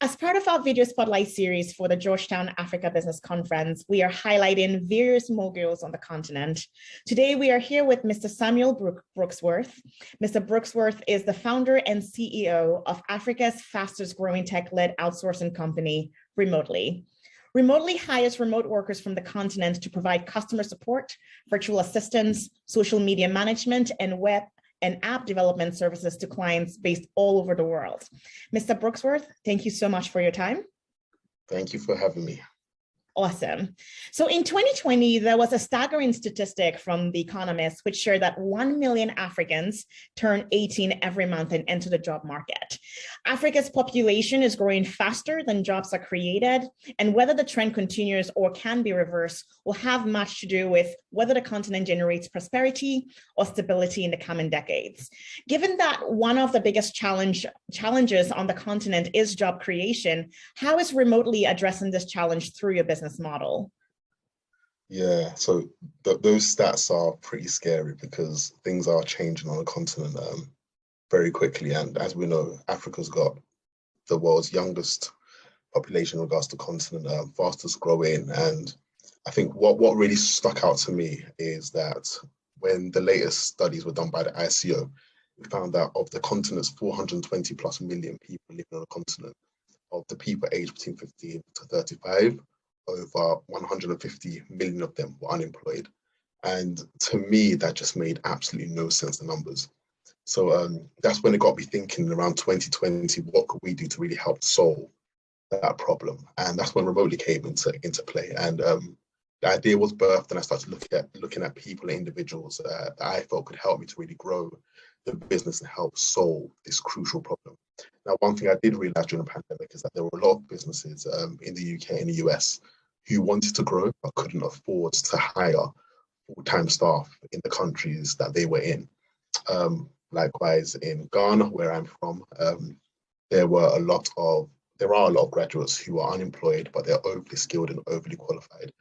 As part of our video spotlight series for the Georgetown Africa Business Conference, we are highlighting various moguls on the continent. Today, we are here with Mr. Samuel Brooksworth. Mr. Brooksworth is the founder and CEO of Africa's fastest growing tech-led outsourcing company, Remoteli. Remoteli hires remote workers from the continent to provide customer support, virtual assistance, social media management, and web and app development services to clients based all over the world. Mr. Brooksworth, thank you so much for your time. Thank you for having me. Awesome. So in 2020, there was a staggering statistic from The Economist, which showed that 1 million Africans turn 18 every month and enter the job market. Africa's population is growing faster than jobs are created, and whether the trend continues or can be reversed will have much to do with whether the continent generates prosperity or stability in the coming decades. Given that one of the biggest challenges on the continent is job creation, how is Remoteli addressing this challenge through your business model? Yeah, so those stats are pretty scary because things are changing on the continent very quickly. And as we know, Africa's got the world's youngest population in regards to continent, fastest growing. And I think what really stuck out to me is that when the latest studies were done by the ICO, we found that of the continent's 420 plus million people living on the continent, of the people aged between 15 to 35, over 150 million of them were unemployed. And to me, that just made absolutely no sense, the numbers. So that's when it got me thinking around 2020, what could we do to really help solve that problem? And that's when Remoteli came into play. And the idea was birthed, and I started looking at people and individuals that I felt could help me to really grow the business and help solve this crucial problem. Now, one thing I did realize during the pandemic is that there were a lot of businesses in the UK and the US who wanted to grow but couldn't afford to hire full-time staff in the countries that they were in. Likewise, in Ghana, where I'm from, there are a lot of graduates who are unemployed, but they're overly skilled and overly qualified.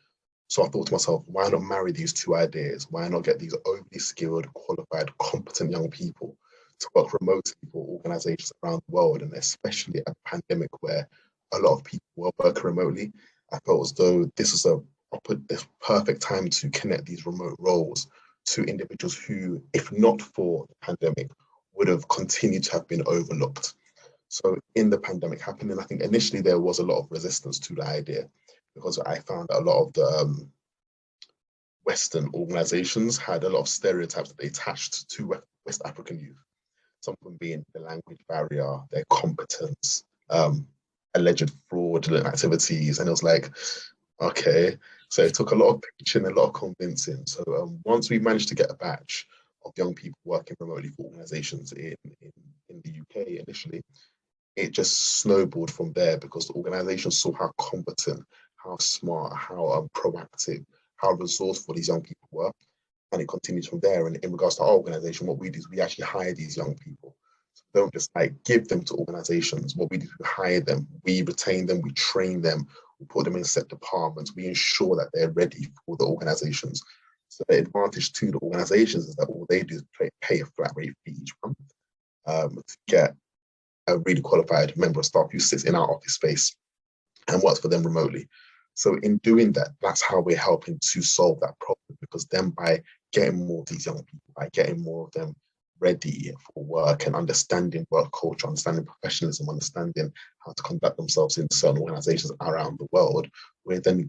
So I thought to myself, why not marry these two ideas? Why not get these overly skilled, qualified, competent young people to work remotely for organizations around the world, and especially at the pandemic where a lot of people were working remotely? I felt as though this is this perfect time to connect these remote roles to individuals who, if not for the pandemic, would have continued to have been overlooked. So in the pandemic happening, I think initially there was a lot of resistance to the idea, because I found that a lot of the Western organizations had a lot of stereotypes that they attached to West African youth. Some of them being the language barrier, their competence, alleged fraudulent activities. And it was like, okay, so it took a lot of pitching, a lot of convincing. So once we managed to get a batch of young people working remotely for organizations in the UK initially, it just snowballed from there, because the organization saw how competent, how smart, how proactive, how resourceful these young people were. And it continues from there. And in regards to our organization, what we do is we actually hire these young people. So we don't just give them to organizations. What we do is we hire them, we retain them, we train them, we put them in set departments, we ensure that they're ready for the organizations. So the advantage to the organizations is that all they do is pay a flat rate fee each month to get a really qualified member of staff who sits in our office space and works for them remotely. So in doing that, that's how we're helping to solve that problem, because then by getting more of these young people, by getting more of them ready for work and understanding work culture, understanding professionalism, understanding how to conduct themselves in certain organizations around the world, we're then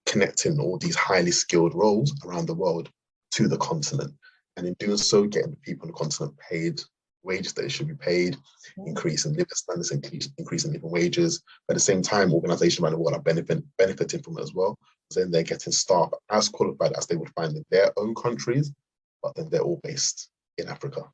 connecting all these highly skilled roles around the world to the continent. And in doing so, getting the people on the continent paid wages that they should be paid, increasing living standards, increasing living wages. At the same time, organizations around the world are benefiting from it as well. So then they're getting staff as qualified as they would find in their own countries, but then they're all based in Africa.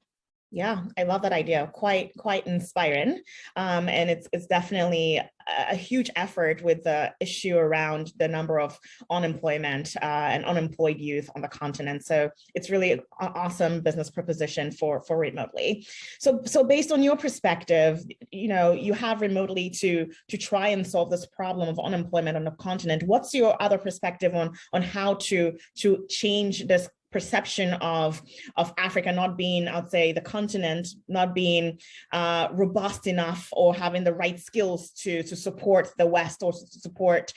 Yeah, I love that idea. Quite inspiring. And it's definitely a huge effort with the issue around the number of unemployment and unemployed youth on the continent. So it's really an awesome business proposition for Remoteli. So based on your perspective, you have Remoteli to try and solve this problem of unemployment on the continent. What's your other perspective on how to change this perception of Africa not being, I'd say, the continent not being robust enough or having the right skills to support the West or to support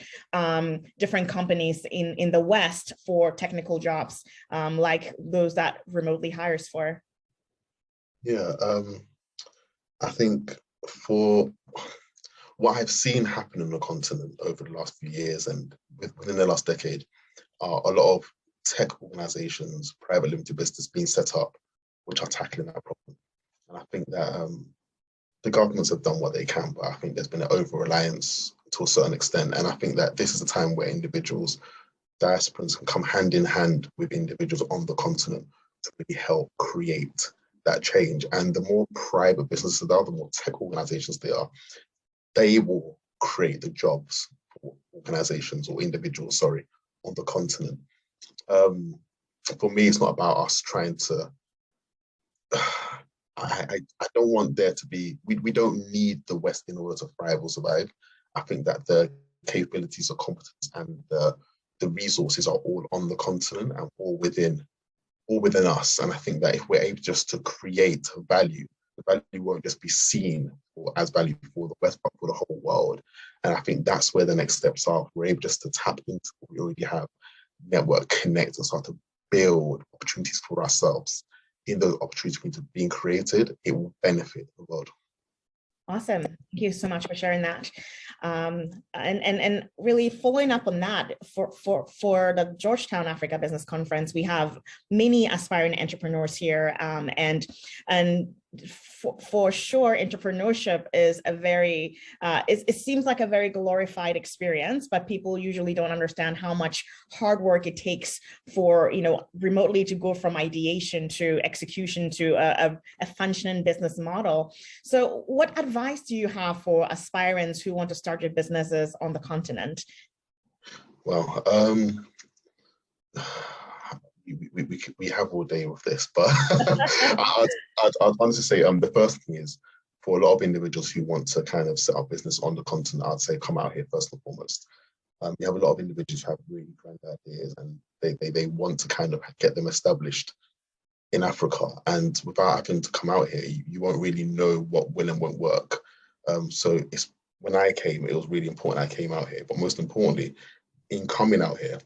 different companies in the West for technical jobs, like those that Remoteli hires for? Yeah, I think for what I've seen happen on the continent over the last few years and within the last decade are a lot of tech organizations, private limited business being set up, which are tackling that problem. And I think that the governments have done what they can, but I think there's been an over-reliance to a certain extent. And I think that this is a time where individuals, diasporans, can come hand in hand with individuals on the continent to really help create that change. And the more private businesses there are, the more tech organizations there are, they will create the jobs for organizations or individuals, sorry, on the continent. For me, it's not about us trying to, I don't want there to be, we don't need the West in order to thrive or survive. I think that the capabilities, the competence and the resources are all on the continent and all within us. And I think that if we're able just to create value, the value won't just be seen as value for the West, but for the whole world. And I think that's where the next steps are. We're able just to tap into what we already have, network, connect, and start to build opportunities for ourselves. In those opportunities being created, it will benefit the world. Awesome. Thank you so much for sharing that. And really following up on that, for the Georgetown Africa Business Conference, we have many aspiring entrepreneurs here, and for sure, entrepreneurship is a very, it seems like a very glorified experience, but people usually don't understand how much hard work it takes for, Remoteli to go from ideation to execution to a functioning business model. So what advice do you have for aspirants who want to start their businesses on the continent? Well, we have all day with this, but I'd honestly say the first thing is, for a lot of individuals who want to kind of set up business on the continent, I'd say come out here first and foremost. You have a lot of individuals who have really grand ideas and they want to kind of get them established in Africa, and without having to come out here, you won't really know what will and won't work. So when I came, it was really important I came out here, but most importantly, in coming out here,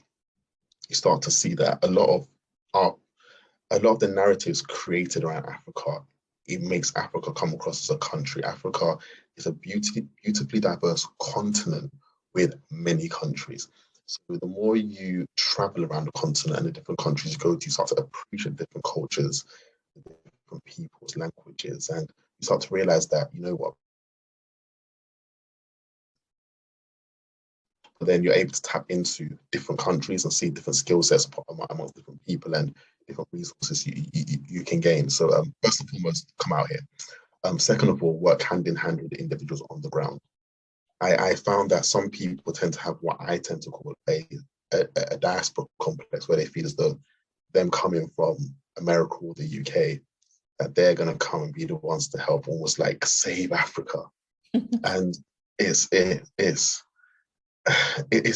you start to see that a lot of the narratives created around Africa, it makes Africa come across as a country. Africa is a beautifully diverse continent with many countries. So the more you travel around the continent and the different countries you go to, you start to appreciate different cultures, different peoples, languages, and you start to realize that, you know what, then you're able to tap into different countries and see different skill sets amongst different people and different resources you can gain. So first and foremost, come out here. Second of all, work hand in hand with the individuals on the ground. I found that some people tend to have what I tend to call a diaspora complex, where they feel as though them coming from America or the UK, that they're going to come and be the ones to help almost like save Africa. And it's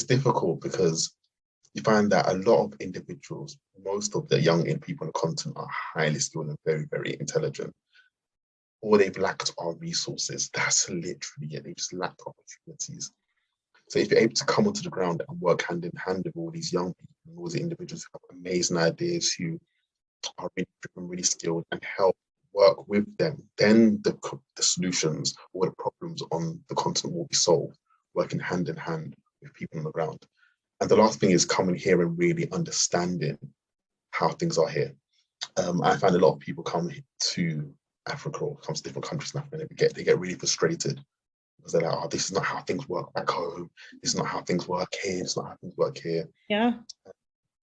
difficult because you find that a lot of individuals, most of the young people on the continent are highly skilled and very, very intelligent. All they've lacked are resources. That's literally it. They just lacked opportunities. So if you're able to come onto the ground and work hand in hand with all these young people and all the individuals who have amazing ideas, who are really driven, really skilled, and help work with them, then the solutions or the problems on the continent will be solved, working hand in hand with people on the ground. And the last thing is coming here and really understanding how things are here. I find a lot of people come to Africa or come to different countries in Africa and they get really frustrated because they're like, oh, this is not how things work back home. This is not how things work here. It's not how things work here. Yeah.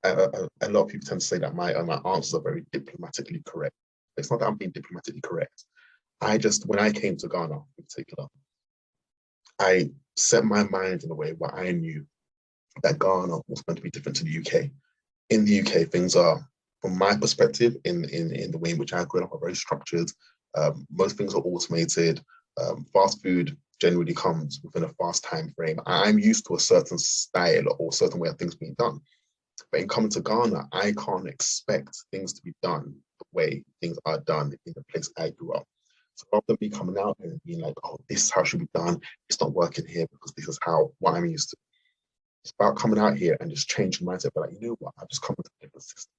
A lot of people tend to say that my answers are very diplomatically correct. It's not that I'm being diplomatically correct. When I came to Ghana in particular, I set my mind in a way where I knew that Ghana was going to be different to the UK. In the UK, things are, from my perspective, in the way in which I grew up, are very structured. Most things are automated. Fast food generally comes within a fast time frame. I'm used to a certain style or certain way of things being done. But in coming to Ghana, I can't expect things to be done the way things are done in the place I grew up. So rather than me coming out here and being like, oh, this is how it should be done, it's not working here because this is what I'm used to. It's about coming out here and just changing mindset. But like, you know what? I've just come into a different system.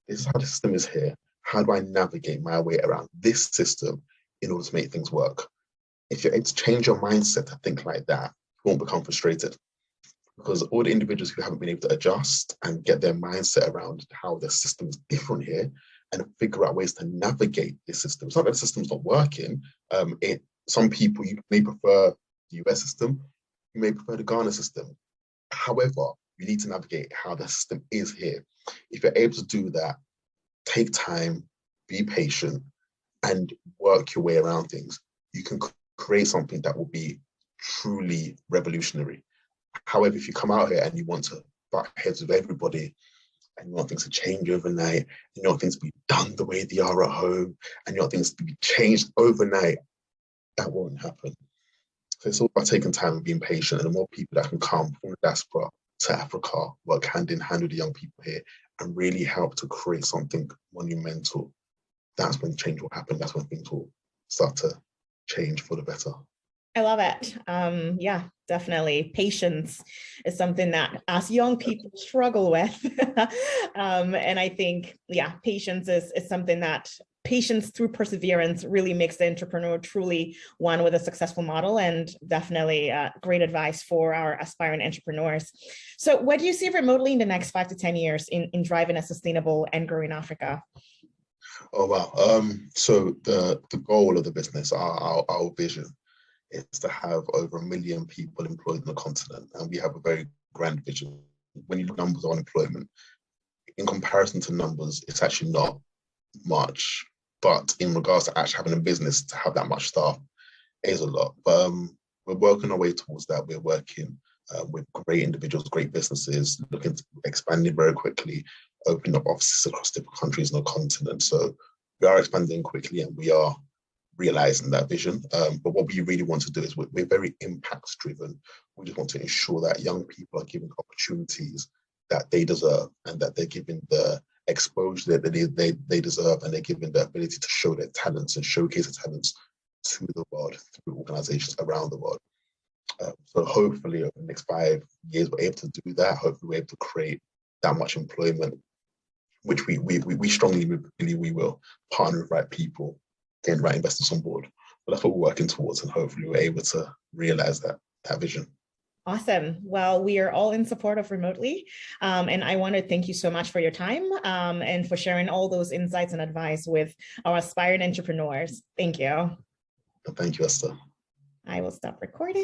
This is how the system is here. How do I navigate my way around this system in order to make things work? If you're able to change your mindset to think like that, you won't become frustrated. Because all the individuals who haven't been able to adjust and get their mindset around how the system is different here and figure out ways to navigate this system. It's not that the system's not working. Some people, you may prefer the US system, you may prefer the Ghana system. However, you need to navigate how the system is here. If you're able to do that, take time, be patient, and work your way around things, you can create something that will be truly revolutionary. However, if you come out here and you want to butt heads with everybody, and you want things to change overnight, and you want things to be done the way they are at home, and you want things to be changed overnight, that won't happen. So it's all about taking time and being patient, and the more people that can come from the diaspora to Africa, work hand in hand with the young people here, and really help to create something monumental, that's when change will happen. That's when things will start to change for the better. I love it. Yeah, definitely. Patience is something that as young people struggle with. And I think, yeah, patience is something that patience through perseverance really makes the entrepreneur truly one with a successful model, and definitely great advice for our aspiring entrepreneurs. So what do you see Remoteli in the next 5 to 10 years in driving a sustainable and growing Africa? Oh, wow. So the goal of the business, our vision, is to have over 1 million people employed on the continent. And we have a very grand vision. When you look at numbers of unemployment, in comparison to numbers, it's actually not much. But in regards to actually having a business, to have that much staff is a lot. But we're working our way towards that. We're working with great individuals, great businesses, looking to expanding very quickly, opening up offices across different countries on the continent. So we are expanding quickly, and we are realizing that vision. But what we really want to do is we're very impacts driven. We just want to ensure that young people are given opportunities that they deserve, and that they're given the exposure that they deserve, and they're given the ability to show their talents and showcase their talents to the world through organizations around the world. So hopefully over the next 5 years, we're able to do that. Hopefully we're able to create that much employment, which we strongly believe we will partner with right people, getting right investors on board. But that's what we're working towards, and hopefully we're able to realize that vision. Awesome. Well, we are all in support of Remoteli. And I want to thank you so much for your time and for sharing all those insights and advice with our aspiring entrepreneurs. Thank you. Thank you, Esther. I will stop recording.